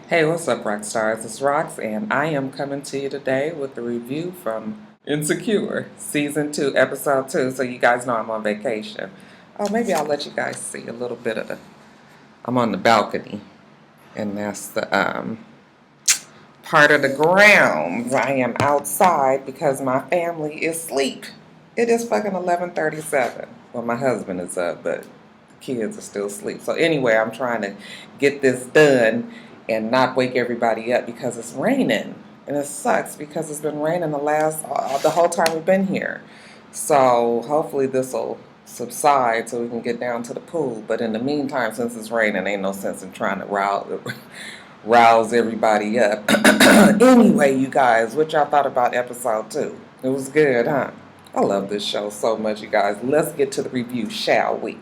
Hey, what's up, Roxstars? It's Rox, and I am coming to you today with a review from Insecure, Season 2, Episode 2, so you guys know I'm on vacation. Oh, maybe I'll let you guys see a little bit of the... I'm on the balcony, and that's the part of the grounds. I am outside because my family is asleep. It is fucking 11:37. Well, my husband is up, but the kids are still asleep. So anyway, I'm trying to get this done and not wake everybody up because it's raining. And it sucks because it's been raining the whole time we've been here. So hopefully this will subside so we can get down to the pool. But in the meantime, since it's raining, ain't no sense in trying to rouse everybody up. Anyway, you guys, what y'all thought about episode 2? It was good, huh? I love this show so much, you guys. Let's get to the review, shall we?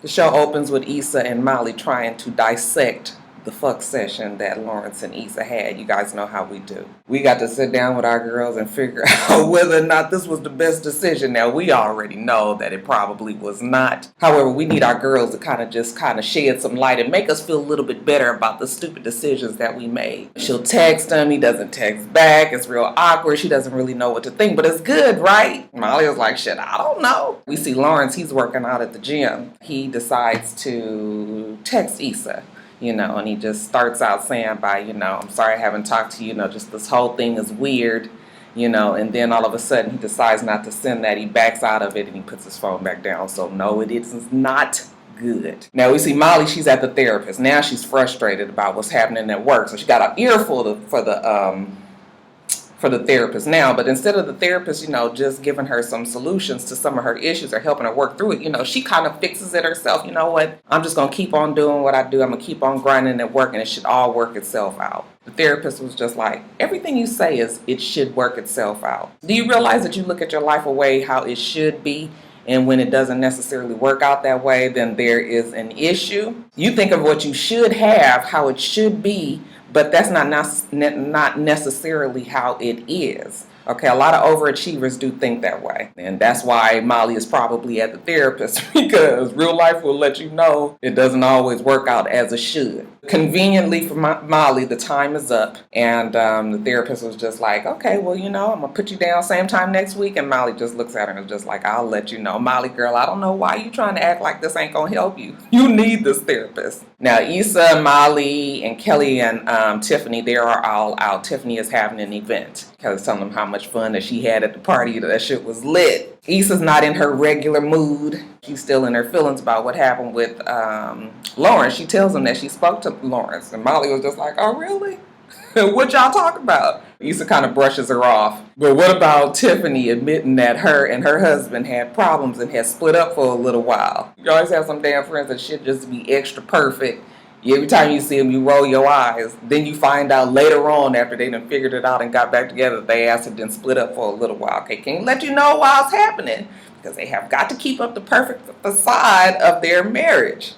The show opens with Issa and Molly trying to dissect the fuck session that Lawrence and Issa had. You guys know how we do. We got to sit down with our girls and figure out whether or not this was the best decision. Now, we already know that it probably was not. However, we need our girls to kind of shed some light and make us feel a little bit better about the stupid decisions that we made. She'll text him. He doesn't text back. It's real awkward. She doesn't really know what to think, but it's good, right? Molly was like, shit, I don't know. We see Lawrence. He's working out at the gym. He decides to text Issa. And he just starts out saying I'm sorry I haven't talked to you, just this whole thing is weird, and then all of a sudden he decides not to send that. He backs out of it and he puts his phone back down. So no, it is not good. Now we see Molly, she's at the therapist. Now she's frustrated about what's happening at work. So she got an earful for the therapist now, but instead of the therapist, just giving her some solutions to some of her issues or helping her work through it, she kind of fixes it herself. You know what? I'm just going to keep on doing what I do. I'm going to keep on grinding at work and it should all work itself out. The therapist was just like, everything you say is it should work itself out. Do you realize that you look at your life away how it should be? And when it doesn't necessarily work out that way, then there is an issue. You think of what you should have, how it should be, but that's not necessarily how it is. Okay, a lot of overachievers do think that way. And that's why Molly is probably at the therapist, because real life will let you know it doesn't always work out as it should. Conveniently for Molly, the time is up. And the therapist was just like, okay, well, I'm going to put you down same time next week. And Molly just looks at her and is just like, I'll let you know. Molly, girl, I don't know why you trying to act like this ain't going to help you. You need this therapist. Now, Issa, Molly, and Kelly and Tiffany, they are all out. Tiffany is having an event. Kelly's telling them how much fun that she had at the party. That shit was lit. Issa's not in her regular mood. She's still in her feelings about what happened with Lawrence. She tells him that she spoke to Lawrence. And Molly was just like, oh, really? What y'all talk about? Issa kind of brushes her off. But what about Tiffany admitting that her and her husband had problems and had split up for a little while? You always have some damn friends that shit just be extra perfect. Every time you see them, you roll your eyes. Then you find out later on, after they done figured it out and got back together, they ass had been split up for a little while. Okay, can't let you know while it's happening, because they have got to keep up the perfect facade of their marriage.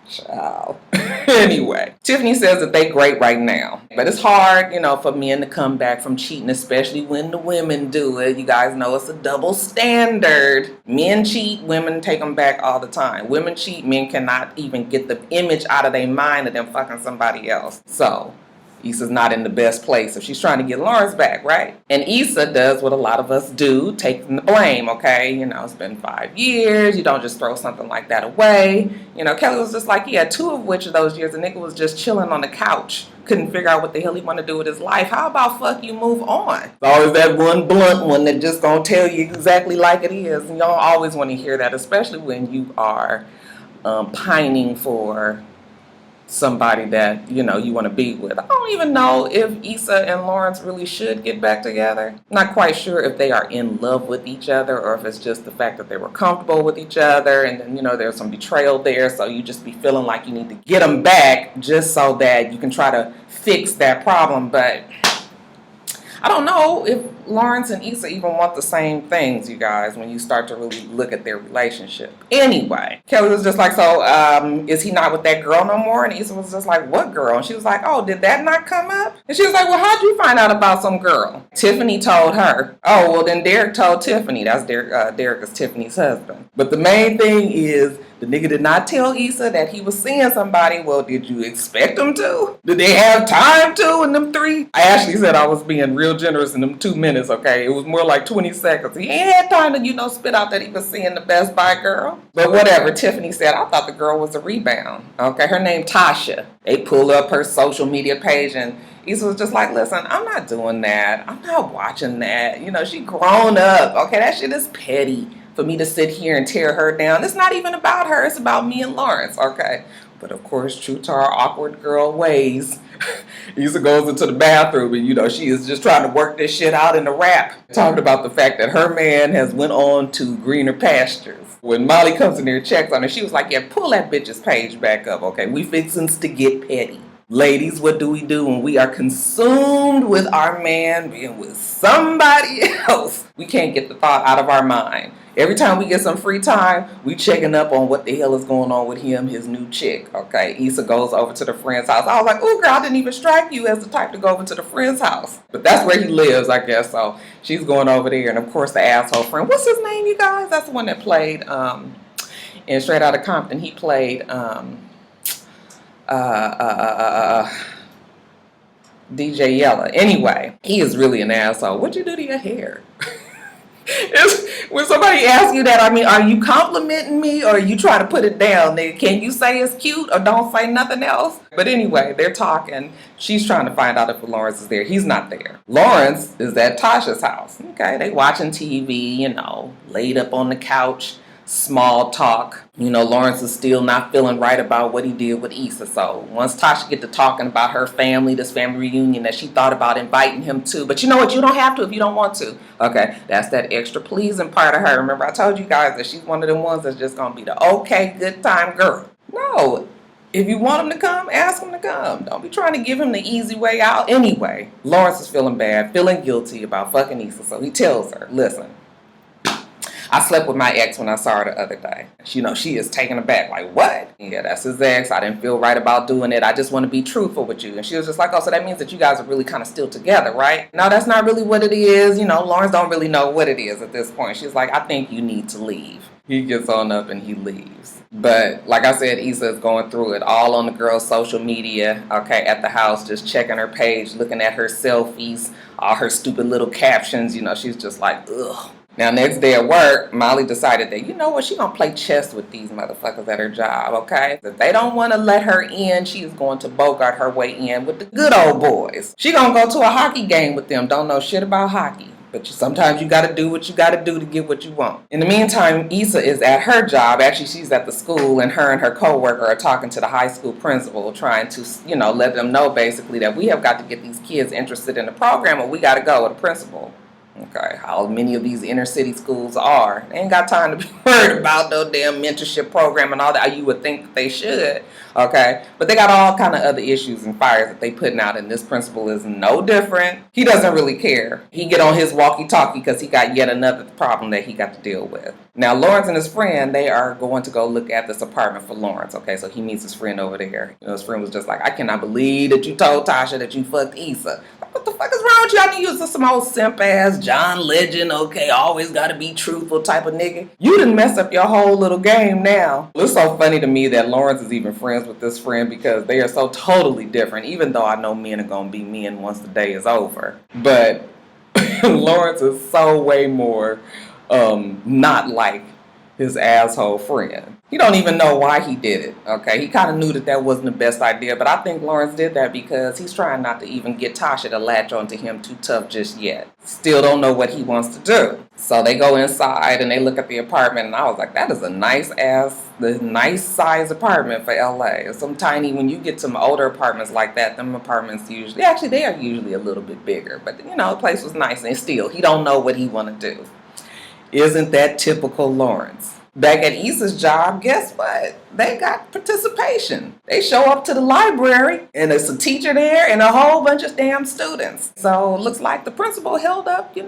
Child. Anyway, Tiffany says that they great right now. But it's hard, for men to come back from cheating, especially when the women do it. You guys know it's a double standard. Men cheat, women take them back all the time. Women cheat, men cannot even get the image out of their mind of them fucking somebody else. So Issa's not in the best place if she's trying to get Lawrence back, right? And Issa does what a lot of us do, taking the blame, okay? It's been 5 years. You don't just throw something like that away. Kelly was just like, yeah, 2 of which of those years, the nigga was just chilling on the couch. Couldn't figure out what the hell he wanted to do with his life. How about fuck you move on? There's always that one blunt one that just gonna tell you exactly like it is. And y'all always want to hear that, especially when you are pining for somebody that you want to be with. I don't even know if Issa and Lawrence really should get back together. Not quite sure if they are in love with each other or if it's just the fact that they were comfortable with each other and then there's some betrayal there, so you just be feeling like you need to get them back just so that you can try to fix that problem. But I don't know if Lawrence and Issa even want the same things, you guys, when you start to really look at their relationship. Anyway, Kelly was just like, so is he not with that girl no more? And Issa was just like, what girl? And she was like, oh, did that not come up? And she was like, well, how'd you find out about some girl? Tiffany told her. Oh, well, then Derek told Tiffany. That's Derek is Tiffany's husband. But the main thing is, the nigga did not tell Issa that he was seeing somebody. Well, did you expect him to? Did they have time to in them 3? I actually said I was being real generous in them 2 minutes, okay? It was more like 20 seconds. He ain't had time to, spit out that he was seeing the Best Buy girl. But whatever, Tiffany said, I thought the girl was a rebound. Okay, her name Tasha. They pull up her social media page and Issa was just like, listen, I'm not doing that. I'm not watching that. She grown up. Okay, that shit is petty. For me to sit here and tear her down. It's not even about her. It's about me and Lawrence, okay? But of course, true to our awkward girl ways, Issa goes into the bathroom and, she is just trying to work this shit out in the rap. Talking about the fact that her man has went on to greener pastures. When Molly comes in there and checks on her, she was like, yeah, pull that bitch's page back up, okay? We fixins to get petty. Ladies, what do we do when we are consumed with our man being with somebody else? We can't get the thought out of our mind. Every time we get some free time, we checking up on what the hell is going on with him, his new chick, okay? Issa goes over to the friend's house. I was like, oh, girl, I didn't even strike you as the type to go over to the friend's house. But that's where he lives, I guess. So she's going over there. And, of course, the asshole friend. What's his name, you guys? That's the one that played in Straight Outta Compton. He played DJ Yella. Anyway, he is really an asshole. What'd you do to your hair? When somebody asks you that, are you complimenting me or are you trying to put it down? Can you say it's cute or don't say nothing else? But anyway, they're talking. She's trying to find out if Lawrence is there. He's not there. Lawrence is at Tasha's house. Okay, they watching TV, laid up on the couch. Small talk. Lawrence is still not feeling right about what he did with Issa. So once Tasha get to talking about her family, this family reunion that she thought about inviting him to, but you know what? You don't have to if you don't want to. Okay, that's that extra pleasing part of her. Remember, I told you guys that she's one of them ones that's just gonna be the okay, good time girl. No, if you want him to come, ask him to come. Don't be trying to give him the easy way out. Anyway, Lawrence is feeling bad, feeling guilty about fucking Issa. So he tells her, listen, I slept with my ex when I saw her the other day. She is taken aback. Like, what? Yeah, that's his ex. I didn't feel right about doing it. I just want to be truthful with you. And she was just like, oh, so that means that you guys are really kind of still together, right? No, that's not really what it is. Lawrence don't really know what it is at this point. She's like, I think you need to leave. He gets on up and he leaves. But like I said, Issa is going through it all on the girl's social media, okay, at the house, just checking her page, looking at her selfies, all her stupid little captions. She's just like, ugh. Now, next day at work, Molly decided that, she's going to play chess with these motherfuckers at her job, okay? If they don't want to let her in, she's going to bogart her way in with the good old boys. She going to go to a hockey game with them, don't know shit about hockey. But sometimes you got to do what you got to do to get what you want. In the meantime, Issa is at her job. Actually, she's at the school, and her coworker are talking to the high school principal, trying to, let them know basically that we have got to get these kids interested in the program, or we got to go with the principal. Okay, how many of these inner city schools are. They ain't got time to be worried about no damn mentorship program and all that. You would think that they should, okay? But they got all kind of other issues and fires that they putting out, and this principal is no different. He doesn't really care. He get on his walkie-talkie because he got yet another problem that he got to deal with. Now, Lawrence and his friend, they are going to go look at this apartment for Lawrence, okay? So he meets his friend over there. His friend was just like, I cannot believe that you told Tasha that you fucked Issa. What the fuck is wrong with you? I knew you was some old simp-ass John Legend, okay, always gotta be truthful type of nigga. You done mess up your whole little game now. It's so funny to me that Lawrence is even friends with this friend because they are so totally different, even though I know men are gonna be men once the day is over. But Lawrence is so way more not like his asshole friend. He don't even know why he did it, okay? He kind of knew that that wasn't the best idea, but I think Lawrence did that because he's trying not to even get Tasha to latch onto him too tough just yet. Still don't know what he wants to do. So they go inside and they look at the apartment, and I was like, that is a nice size apartment for LA. It's some tiny, when you get some older apartments like that, them apartments usually, actually they are usually a little bit bigger, but the place was nice, and still, he don't know what he want to do. Isn't that typical Lawrence? Back at Issa's job, guess what? They got participation. They show up to the library and there's a teacher there and a whole bunch of damn students. So it looks like the principal held up, his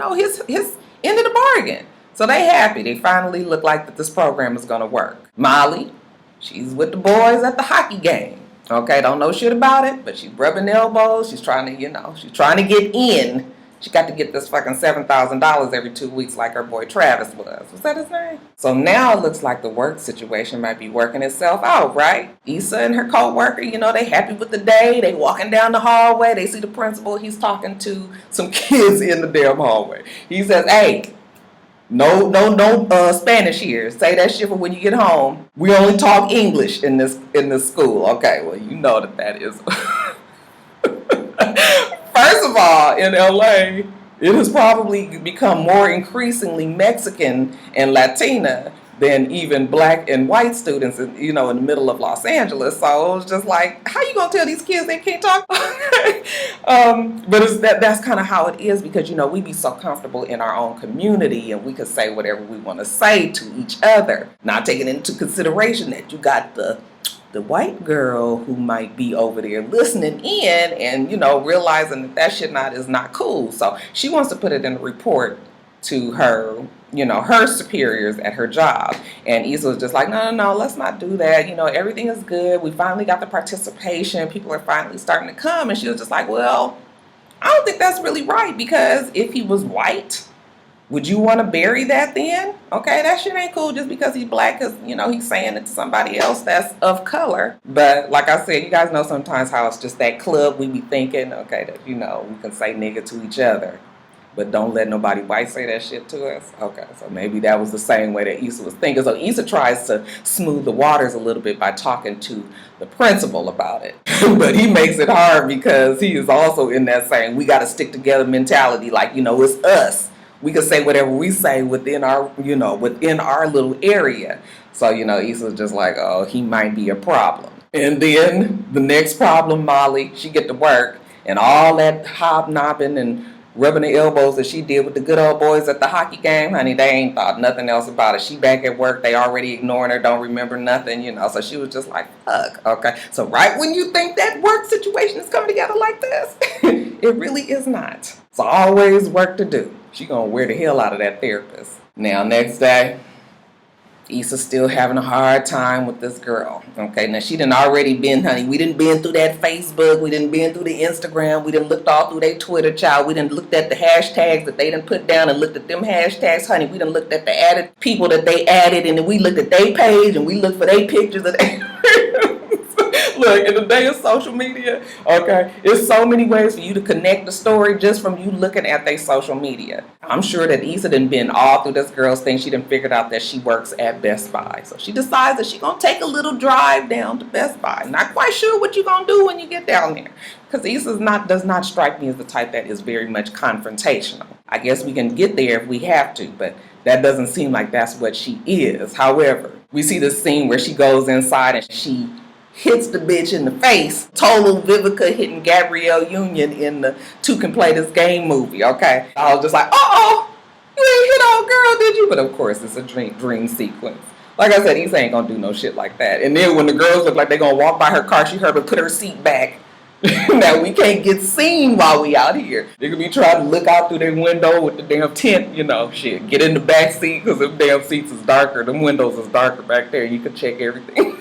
end of the bargain. So they happy. They finally look like that this program is going to work. Molly, she's with the boys at the hockey game. Okay, don't know shit about it, but she's rubbing elbows. She's trying to, she's trying to get in. She got to get this fucking $7,000 every 2 weeks like her boy Travis was. Was that his name? So now it looks like the work situation might be working itself out, right? Issa and her co-worker, they happy with the day. They walking down the hallway. They see the principal. He's talking to some kids in the damn hallway. He says, hey, no Spanish here. Say that shit for when you get home. We only talk English in this school. Okay, well, you know that is... First of all, in LA, it has probably become more increasingly Mexican and Latina than even black and white students, in the middle of Los Angeles. So it was just like, how you gonna tell these kids they can't talk? But that's kind of how it is because, we be so comfortable in our own community and we can say whatever we want to say to each other. Not taking into consideration that you got the white girl who might be over there listening in and, realizing that shit is not cool. So she wants to put it in a report to her, her superiors at her job. And Issa was just like, no, let's not do that. Everything is good. We finally got the participation. People are finally starting to come. And she was just like, well, I don't think that's really right because if he was white, would you want to bury that then? Okay, that shit ain't cool just because he's black because, he's saying it to somebody else that's of color. But like I said, you guys know sometimes how it's just that club we be thinking, okay, that, we can say nigga to each other. But don't let nobody white say that shit to us. Okay, so maybe that was the same way that Issa was thinking. So Issa tries to smooth the waters a little bit by talking to the principal about it. But he makes it hard because he is also in that same we got to stick together mentality. Like, it's us. We can say whatever we say within our, within our little area. So, Issa's just like, oh, he might be a problem. And then the next problem, Molly, she get to work and all that hobnobbing and rubbing the elbows that she did with the good old boys at the hockey game, honey, they ain't thought nothing else about it. She back at work, they already ignoring her, don't remember nothing, so she was just like, fuck, okay. So right when you think that work situation is coming together like this, it really is not. So always work to do. She gonna wear the hell out of that therapist. Now, next day, Issa's still having a hard time with this girl. Okay, now she done already been, honey. We done been through that Facebook. We done been through the Instagram. We done looked all through their Twitter, child. We done looked at the hashtags that they done put down and looked at them hashtags, honey. We done looked at the added people that they added and then we looked at their page and we looked for their pictures of their Look, in the day of social media, okay, there's so many ways for you to connect the story just from you looking at their social media. I'm sure that Issa done been all through this girl's thing. She done figured out that she works at Best Buy. So she decides that she gonna take a little drive down to Best Buy. Not quite sure what you gonna do when you get down there. Because Issa does not strike me as the type that is very much confrontational. I guess we can get there if we have to, but that doesn't seem like that's what she is. However, we see this scene where she goes inside and she hits the bitch in the face. Total Vivica hitting Gabrielle Union in the Two Can Play This Game movie, okay? I was just like, uh-oh, you ain't hit old girl, did you? But of course, it's a dream sequence. Like I said, Issa ain't gonna do no shit like that. And then when the girls look like they gonna walk by her car, she heard her put her seat back. Now we can't get seen while we out here. They could be trying to look out through their window with the damn tent, shit. Get in the back seat because them damn seats is darker. Them windows is darker back there. You can check everything.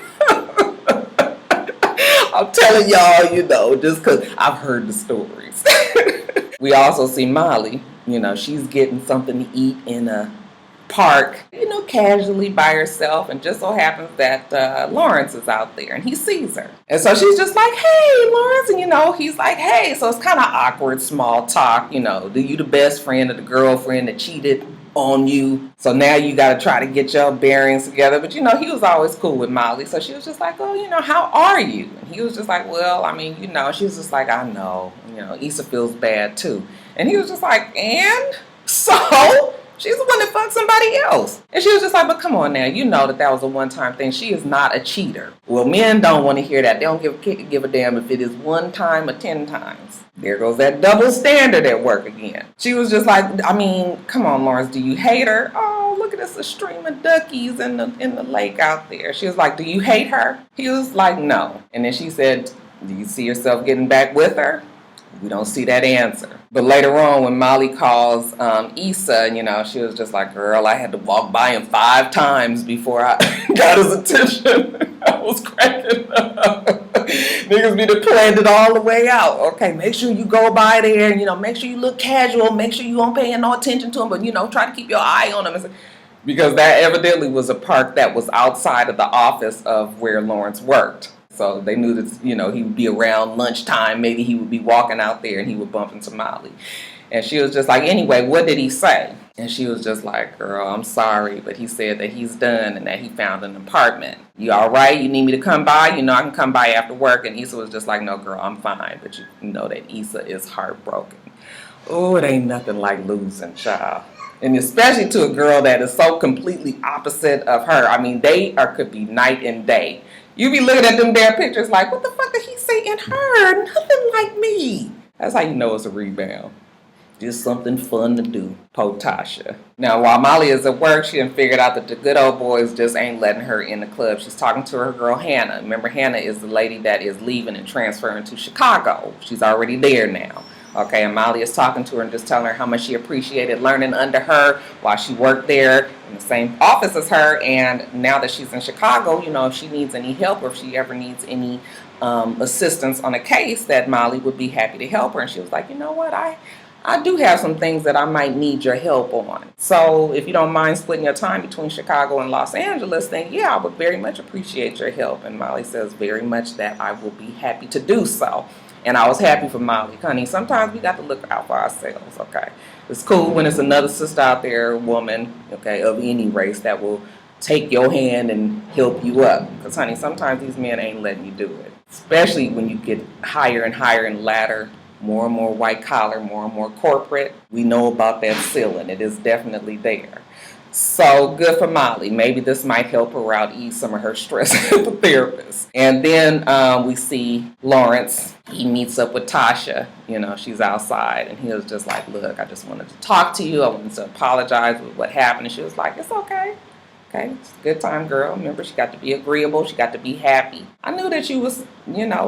I'm telling y'all, just because I've heard the stories. We also see Molly, she's getting something to eat in a park, casually by herself, and just so happens that Lawrence is out there and he sees her. And so she's just like, hey, Lawrence, and he's like, hey. So it's kind of awkward, small talk, do you the best friend of the girlfriend that cheated on you? So now you got to try to get your bearings together. But, he was always cool with Molly. So she was just like, oh, how are you? And he was just like, well, she was just like, I know, Issa feels bad too. And he was just like, and so she's the one that fucked somebody else. And she was just like, but come on now, that was a one-time thing. She is not a cheater. Well, men don't want to hear that. They don't give a damn if it is one time or 10 times. There goes that double standard at work again. She was just like, come on, Lawrence, do you hate her? Oh, look look at this a stream of duckies in the lake out there. She was like, do you hate her? He was like, no. And then she said, do you see yourself getting back with her? We don't see that answer. But later on, when Molly calls Issa, she was just like, girl, I had to walk by him 5 times before I got his attention. I was cracking up. Niggas be to planned it all the way out. Okay, make sure you go by there and, make sure you look casual. Make sure you don't pay no attention to him, but, try to keep your eye on him. Because that evidently was a park that was outside of the office of where Lawrence worked. So they knew that, he would be around lunchtime. Maybe he would be walking out there and he would bump into Molly. And she was just like, anyway, what did he say? And she was just like, girl, I'm sorry, but he said that he's done and that he found an apartment. You all right? You need me to come by? I can come by after work. And Issa was just like, no, girl, I'm fine. But you know that Issa is heartbroken. Oh, it ain't nothing like losing, child. And especially to a girl that is so completely opposite of her. I mean, could be night and day. You be looking at them damn pictures like, what the fuck did he say in her? Nothing like me. That's how you know it's a rebound. Just something fun to do. Po Tasha. Now, while Molly is at work, she done figured out that the good old boys just ain't letting her in the club. She's talking to her girl, Hannah. Remember, Hannah is the lady that is leaving and transferring to Chicago. She's already there now. Okay, and Molly is talking to her and just telling her how much she appreciated learning under her while she worked there in the same office as her. And now that she's in Chicago, if she needs any help or if she ever needs any assistance on a case, that Molly would be happy to help her. And she was like, you know what, I do have some things that I might need your help on. So if you don't mind splitting your time between Chicago and Los Angeles, then yeah, I would very much appreciate your help. And Molly says very much that I will be happy to do so. And I was happy for Molly. Honey, sometimes we got to look out for ourselves, okay? It's cool when it's another sister out there, woman, okay, of any race that will take your hand and help you up. Because, honey, sometimes these men ain't letting you do it. Especially when you get higher and higher in ladder, more and more white collar, more and more corporate. We know about that ceiling. It is definitely there. So good for Molly. Maybe this might help her out, ease some of her stress at the therapist. And then we see Lawrence. He meets up with Tasha. She's outside. And he was just like, look, I just wanted to talk to you. I wanted to apologize with what happened. And she was like, it's okay. Okay, it's a good time, girl. Remember, she got to be agreeable. She got to be happy. I knew that you was,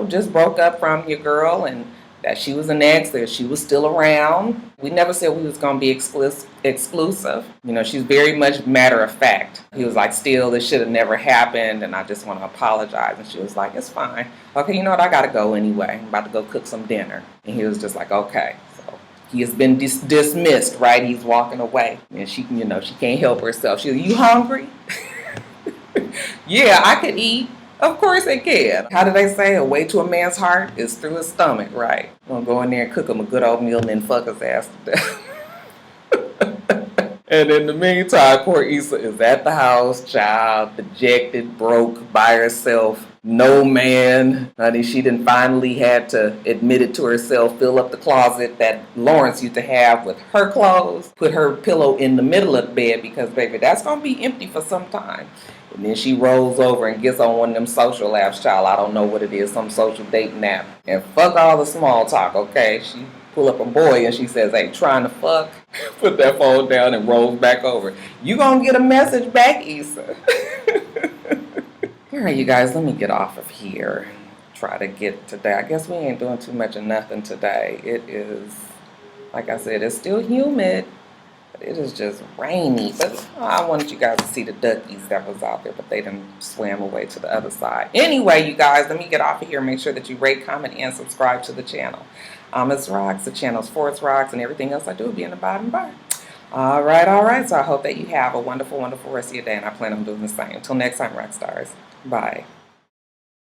just broke up from your girl and that she was an ex, that she was still around. We never said we was going to be exclusive. She's very much matter of fact. He was like, still, this should have never happened, and I just want to apologize. And she was like, it's fine. Okay, you know what, I got to go anyway. I'm about to go cook some dinner. And he was just like, okay. So he has been dismissed, right? He's walking away. And she, she can't help herself. She's like, you hungry? Yeah, I could eat. Of course they can. How do they say? A way to a man's heart is through his stomach, right? I'm going to go in there and cook him a good old meal and then fuck his ass to death. And in the meantime, poor Issa is at the house, child, dejected, broke, by herself. No man. Honey, she done finally had to admit it to herself, fill up the closet that Lawrence used to have with her clothes, put her pillow in the middle of the bed because, baby, that's going to be empty for some time. And then she rolls over and gets on one of them social apps, child. I don't know what it is, some social dating app. And fuck all the small talk, okay? She pull up a boy and she says, hey, trying to fuck? Put that phone down and rolls back over. You gonna get a message back, Issa? All right, you guys, let me get off of here. Try to get today. I guess we ain't doing too much of nothing today. It is, like I said, it's still humid. It is just rainy, but I wanted you guys to see the duckies that was out there, but they done swam away to the other side. Anyway, you guys, let me get off of here. Make sure that you rate, comment, and subscribe to the channel. itsrox. The channel's for itsrox, and everything else I do will be in the bottom bar. All right. So I hope that you have a wonderful, wonderful rest of your day, and I plan on doing the same. Until next time, Roxstars. Bye.